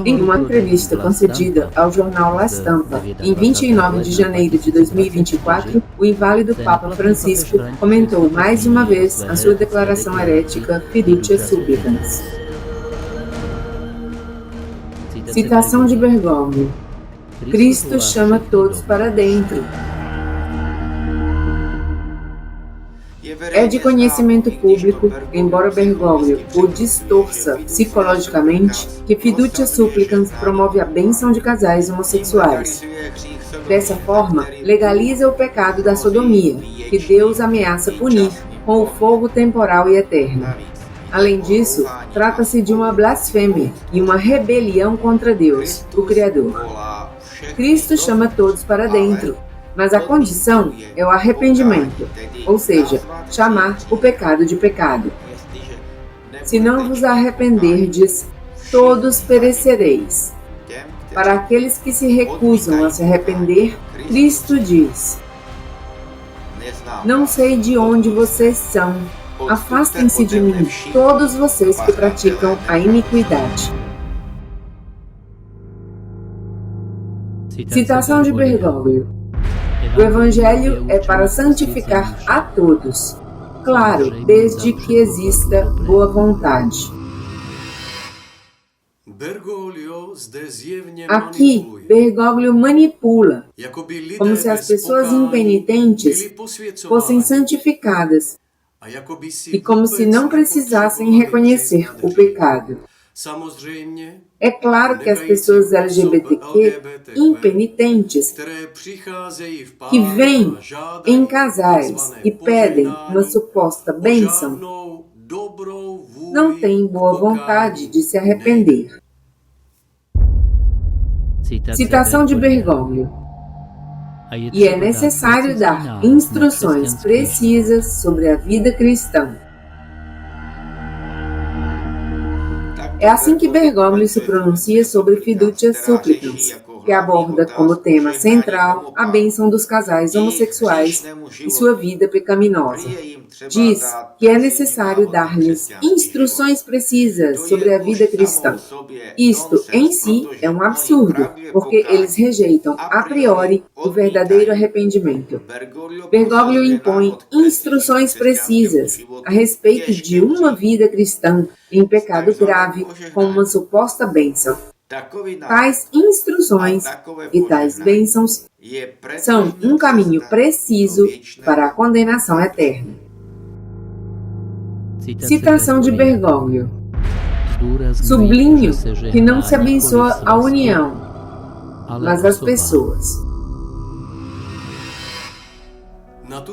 Em uma entrevista concedida ao jornal La Stampa, em 29 de janeiro de 2024, o inválido Papa Francisco comentou mais uma vez a sua declaração herética Fiducia Supplicans. Citação de Bergoglio: Cristo chama todos para dentro. É de conhecimento público, embora Bergoglio o distorça psicologicamente, que Fiducia Supplicans promove a bênção de casais homossexuais. Dessa forma, legaliza o pecado da sodomia, que Deus ameaça punir com o fogo temporal e eterno. Além disso, trata-se de uma blasfêmia e uma rebelião contra Deus, o Criador. Cristo chama todos para dentro, mas a condição é o arrependimento, ou seja, chamar o pecado de pecado. Se não vos arrependerdes, todos perecereis. Para aqueles que se recusam a se arrepender, Cristo diz: não sei de onde vocês são, afastem-se de mim, todos vocês que praticam a iniquidade. Citação de Bergoglio: o Evangelho é para santificar a todos, claro, desde que exista boa vontade. Aqui, Bergoglio manipula, como se as pessoas impenitentes fossem santificadas e como se não precisassem reconhecer o pecado. É claro que as pessoas LGBTQ impenitentes que vêm em casais e pedem uma suposta bênção não têm boa vontade de se arrepender. Citação de Bergoglio: e é necessário dar instruções precisas sobre a vida cristã. É assim que Bergoglio se pronuncia sobre Fiducia Supplicans, que aborda como tema central a bênção dos casais homossexuais e sua vida pecaminosa. Diz que é necessário dar-lhes instruções precisas sobre a vida cristã. Isto, em si, é um absurdo, porque eles rejeitam, a priori, o verdadeiro arrependimento. Bergoglio impõe instruções precisas a respeito de uma vida cristã em pecado grave com uma suposta bênção. Tais instruções e tais bênçãos são um caminho preciso para a condenação eterna. Citação de Bergoglio: sublinho que não se abençoa a união, mas as pessoas.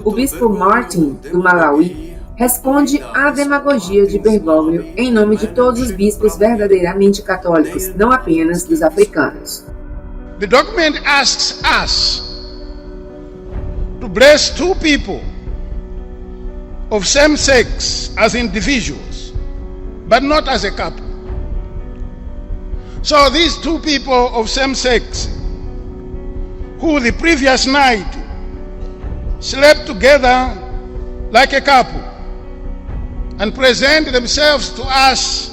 O bispo Martin, do Malawi, responde à demagogia de Bergoglio em nome de todos os bispos verdadeiramente católicos, não apenas dos africanos. The document asks us to bless two people of same sex as individuals, but not as a couple. So these two people of same sex, who the previous night slept together like a couple, and present themselves to us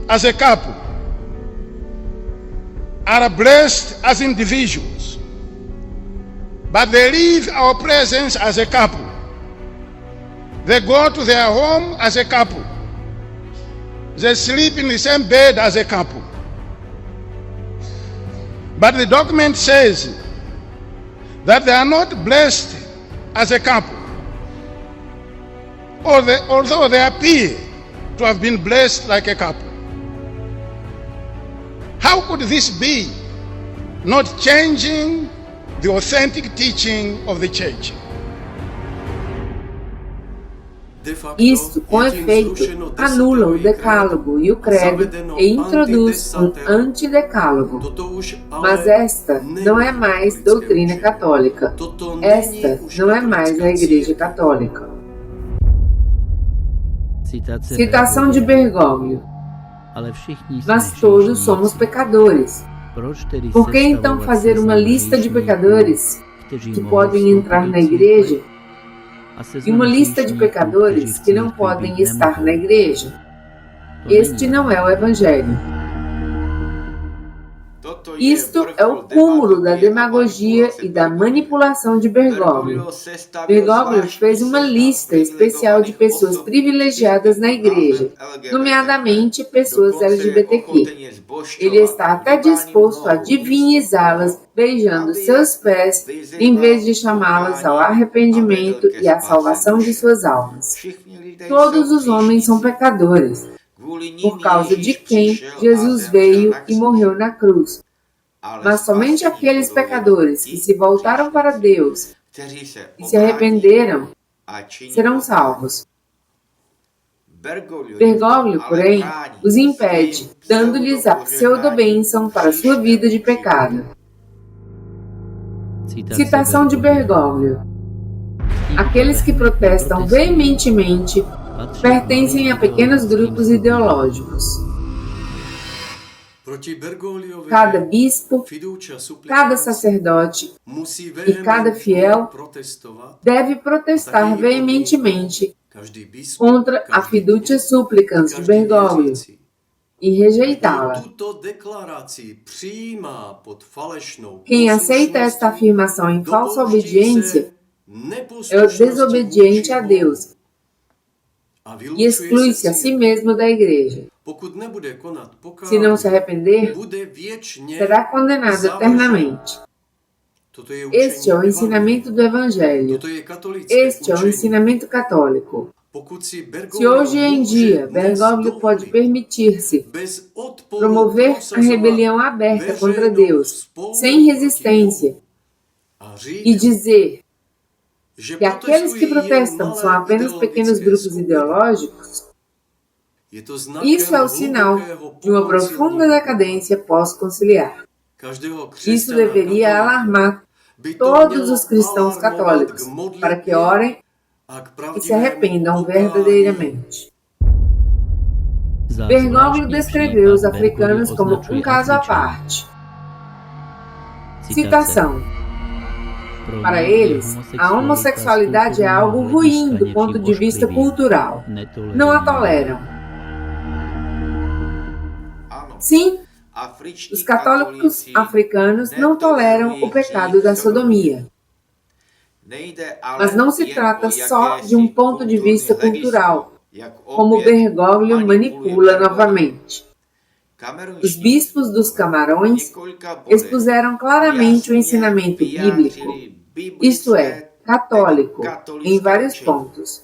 as a couple, are blessed as individuals, but they leave our presence as a couple. They go to their home as a couple. They sleep in the same bed as a couple. But the document says that they are not blessed as a couple, although they appear to have been blessed like a couple. How could this be, not changing the authentic teaching of the Church? Isto, com efeito, anula o decálogo e o credo e introduz um antidecálogo. Mas esta não é mais doutrina católica. Esta não é mais a Igreja Católica. Citação de Bergoglio: mas todos somos pecadores. Por que então fazer uma lista de pecadores que podem entrar na igreja e uma lista de pecadores que não podem estar na igreja? Este não é o Evangelho. Isto é o cúmulo da demagogia e da manipulação de Bergoglio. Bergoglio fez uma lista especial de pessoas privilegiadas na igreja, nomeadamente pessoas LGBTQ. Ele está até disposto a divinizá-las, beijando seus pés, em vez de chamá-las ao arrependimento e à salvação de suas almas. Todos os homens são pecadores, por causa de quem Jesus veio e morreu na cruz. Mas somente aqueles pecadores que se voltaram para Deus e se arrependeram serão salvos. Bergoglio, porém, os impede, dando-lhes a pseudo-bênção para sua vida de pecado. Citação de Bergoglio. Aqueles que protestam veementemente pertencem a pequenos grupos ideológicos. Cada bispo, cada sacerdote e cada fiel deve protestar veementemente contra a fiducia supplicans de Bergoglio e rejeitá-la. Quem aceita esta afirmação em falsa obediência é o desobediente a Deus e exclui-se a si mesmo da igreja. Se não se arrepender, será condenado eternamente. Este é o ensinamento do Evangelho. Este é o ensinamento católico. Se hoje em dia Bergoglio pode permitir-se promover a rebelião aberta contra Deus, sem resistência, e dizer que aqueles que protestam são apenas pequenos grupos ideológicos, isso é o sinal de uma profunda decadência pós-conciliar. Isso deveria alarmar todos os cristãos católicos para que orem e se arrependam verdadeiramente. Bergoglio descreveu os africanos como um caso à parte. Citação. Para eles, a homossexualidade é algo ruim do ponto de vista cultural. Não a toleram. Sim, os católicos africanos não toleram o pecado da sodomia. Mas não se trata só de um ponto de vista cultural, como Bergoglio manipula novamente. Os bispos dos Camarões expuseram claramente o ensinamento bíblico, isto é, católico, em vários pontos.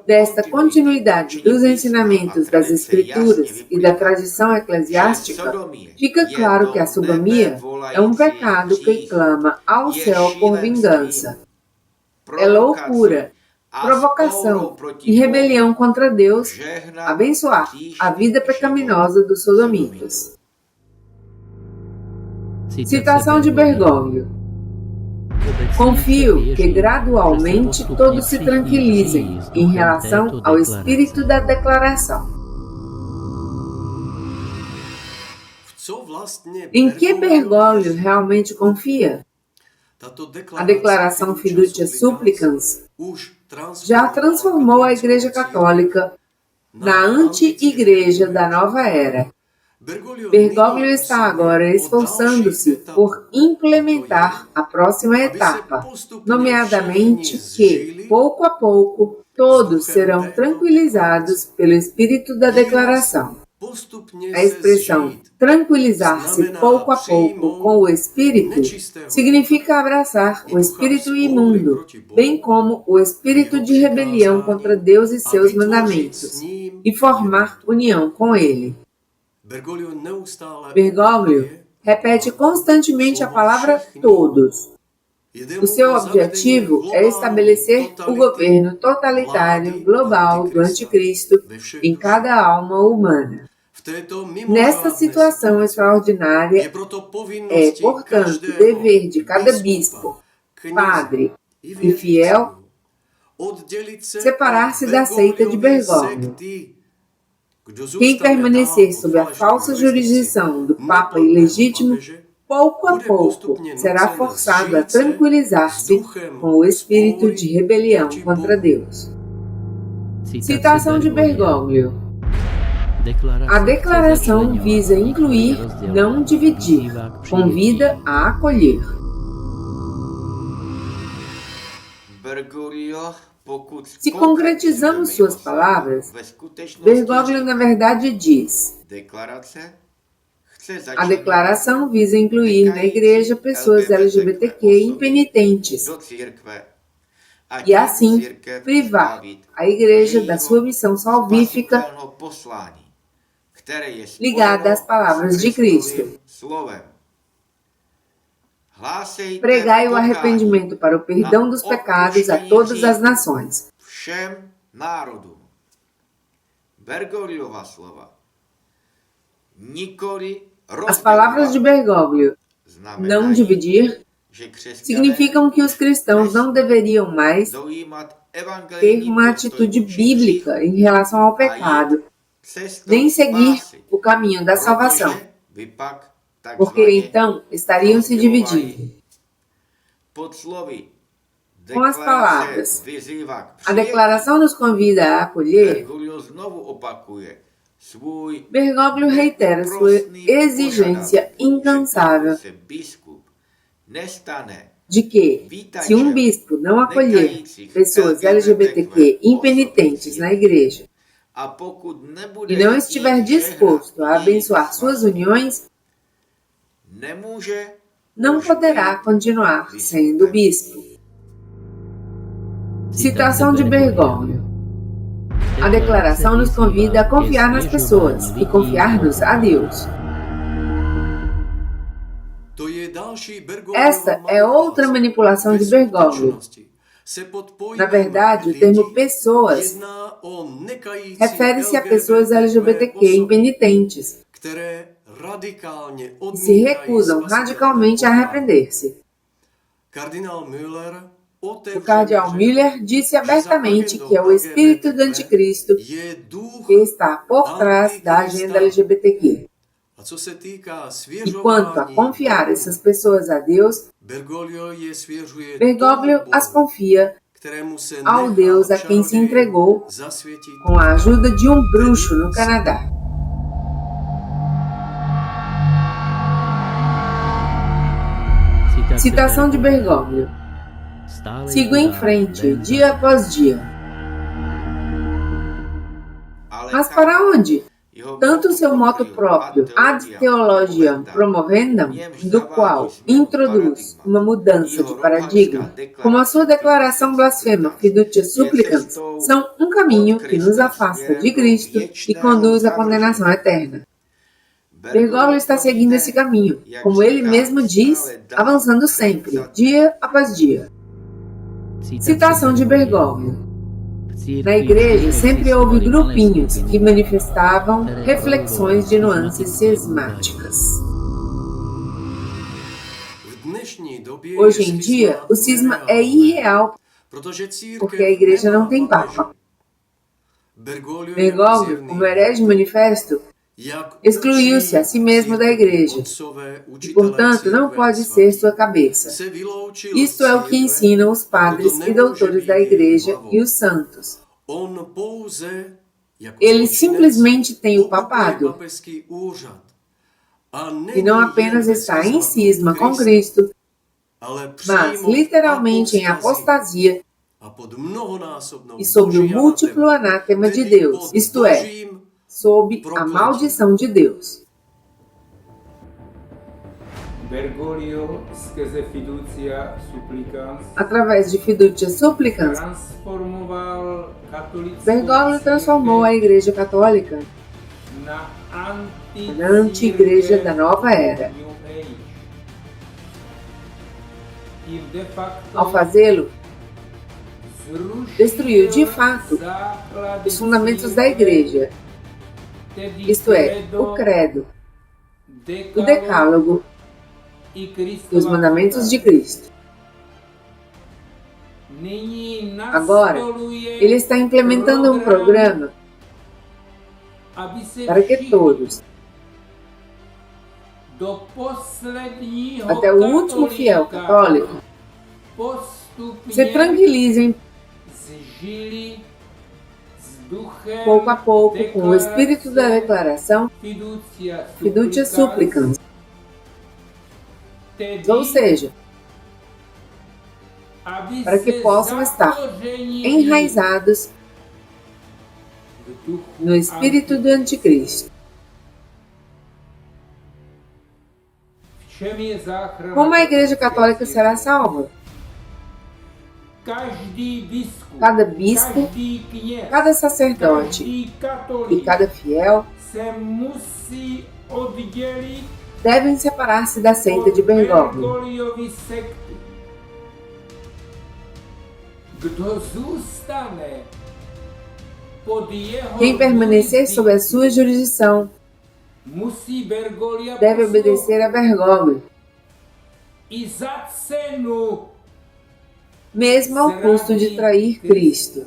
Desta continuidade dos ensinamentos das Escrituras e da tradição eclesiástica, fica claro que a sodomia é um pecado que clama ao céu por vingança. É loucura, provocação e rebelião contra Deus abençoar a vida pecaminosa dos sodomitas. Citação de Bergoglio. Confio que gradualmente todos se tranquilizem em relação ao espírito da declaração. Em que Bergoglio realmente confia? A declaração Fiducia Supplicans já transformou a Igreja Católica na anti-igreja da nova era. Bergoglio está agora esforçando-se por implementar a próxima etapa, nomeadamente que, pouco a pouco, todos serão tranquilizados pelo espírito da declaração. A expressão tranquilizar-se pouco a pouco com o espírito significa abraçar o espírito imundo, bem como o espírito de rebelião contra Deus e seus mandamentos, e formar união com ele. Bergoglio repete constantemente a palavra todos. O seu objetivo é estabelecer o governo totalitário global do anticristo em cada alma humana. Nesta situação extraordinária, é, portanto, dever de cada bispo, padre e fiel separar-se da seita de Bergoglio. Quem permanecer sob a falsa jurisdição do Papa ilegítimo, pouco a pouco será forçado a tranquilizar-se com o espírito de rebelião contra Deus. Citação de Bergoglio. A declaração visa incluir, não dividir, convida a acolher. Se concretizamos suas palavras, Bergoglio na verdade diz: a declaração visa incluir na igreja pessoas LGBTQ impenitentes e assim privar a igreja da sua missão salvífica ligada às palavras de Cristo. Pregai o arrependimento para o perdão dos pecados a todas as nações. As palavras de Bergoglio, não dividir, significam que os cristãos não deveriam mais ter uma atitude bíblica em relação ao pecado, nem seguir o caminho da salvação, porque então estariam se dividindo. Com as palavras, a declaração nos convida a acolher, Bergoglio reitera sua exigência incansável de que, se um bispo não acolher pessoas LGBTQ impenitentes na igreja e não estiver disposto a abençoar suas uniões, não poderá continuar sendo bispo. Citação de Bergoglio. A declaração nos convida a confiar nas pessoas e confiar-nos a Deus. Esta é outra manipulação de Bergoglio. Na verdade, o termo pessoas refere-se a pessoas LGBTQ impenitentes que se recusam radicalmente a arrepender-se. O cardeal Müller disse abertamente que é o espírito do anticristo que está por trás da agenda LGBTQ. E quanto a confiar essas pessoas a Deus, Bergoglio as confia ao Deus a quem se entregou com a ajuda de um bruxo no Canadá. Citação de Bergoglio. Sigo em frente, dia após dia. Mas para onde? Tanto seu moto próprio, Ad Theologiam Promovendam, do qual introduz uma mudança de paradigma, como a sua declaração blasfema Fiducia Supplicans, são um caminho que nos afasta de Cristo e conduz à condenação eterna. Bergoglio está seguindo esse caminho, como ele mesmo diz, avançando sempre, dia após dia. Citação de Bergoglio. Na igreja sempre houve grupinhos que manifestavam reflexões de nuances cismáticas. Hoje em dia, o cisma é irreal porque a igreja não tem papa. Bergoglio, como herege manifesto, excluiu-se a si mesmo da igreja e, portanto, não pode ser sua cabeça. Isto é o que ensinam os padres e doutores da igreja e os santos. Ele simplesmente tem o papado e não apenas está em cisma com Cristo, mas literalmente em apostasia e sob o múltiplo anátema de Deus, isto é, sob a maldição de Deus. Bergoglio, skrze Fiducia Supplicans, através de Fiducia Supplicans, Bergoglio transformou a Igreja Católica na anti-igreja da Nova Era. Ao fazê-lo, destruiu de fato os fundamentos da Igreja, isto é, o credo, o decálogo e os mandamentos de Cristo. Agora, ele está implementando um programa para que todos, até o último fiel católico, se tranquilizem pouco a pouco, com o espírito da declaração, fiducia supplicans, ou seja, para que possam estar enraizados no espírito do anticristo. Como a Igreja Católica será salva? Cada bispo, cada sacerdote e cada fiel devem separar-se da seita de Bergoglio. Quem permanecer sob a sua jurisdição deve obedecer a Bergoglio, mesmo ao custo de trair Cristo.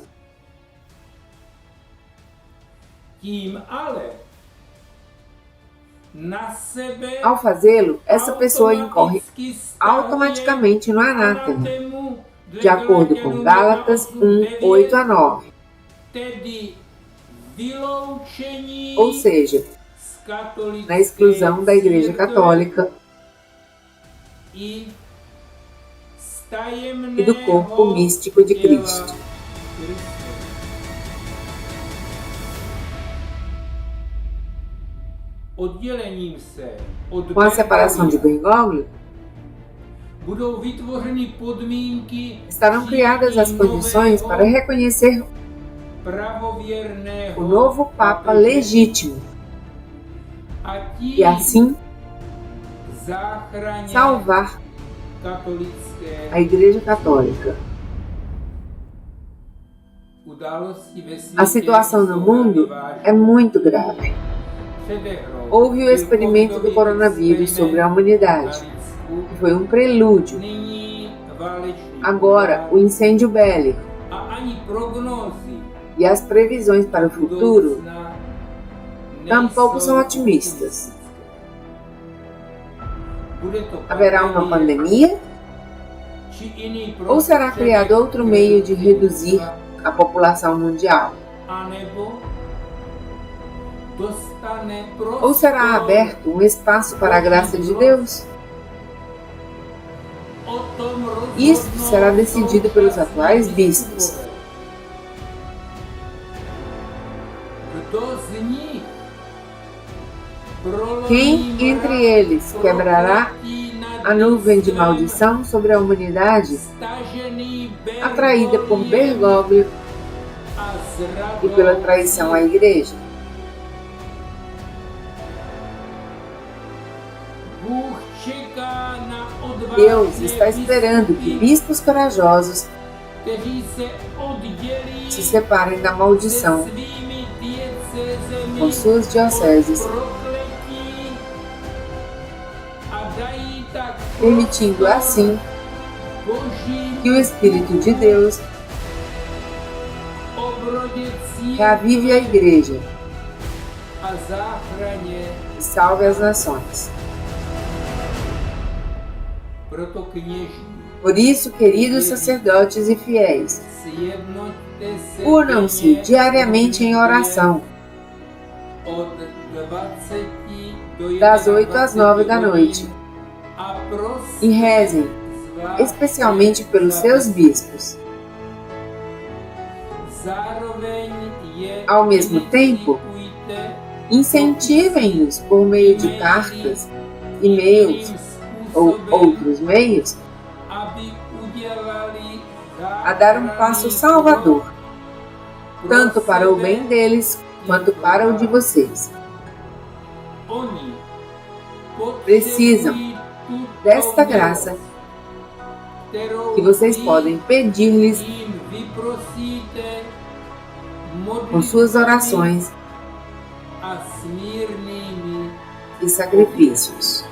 Ao fazê-lo, essa pessoa incorre automaticamente no anátema, de acordo com Gálatas 1:8-9. Ou seja, na exclusão da Igreja Católica e do corpo místico de Cristo. Com a separação de Bergoglio, estarão criadas as condições para reconhecer o novo Papa legítimo e assim salvar a Igreja Católica. A situação no mundo é muito grave. Houve o experimento do coronavírus sobre a humanidade, que foi um prelúdio. Agora, o incêndio bélico e as previsões para o futuro tampouco são otimistas. Haverá uma pandemia? Ou será criado outro meio de reduzir a população mundial? Ou será aberto um espaço para a graça de Deus? Isso será decidido pelos atuais bispos. Quem entre eles quebrará a nuvem de maldição sobre a humanidade, atraída por Bergoglio e pela traição à Igreja? Deus está esperando que bispos corajosos se separem da maldição com suas dioceses, permitindo assim que o Espírito de Deus reavive a Igreja e salve as nações. Por isso, queridos sacerdotes e fiéis, unam-se diariamente em oração, das 8 às 9 da noite, e rezem, especialmente pelos seus bispos. Ao mesmo tempo, incentivem-nos por meio de cartas, e-mails ou outros meios a dar um passo salvador, tanto para o bem deles quanto para o de vocês. Precisam desta graça que vocês podem pedir-lhes com suas orações e sacrifícios.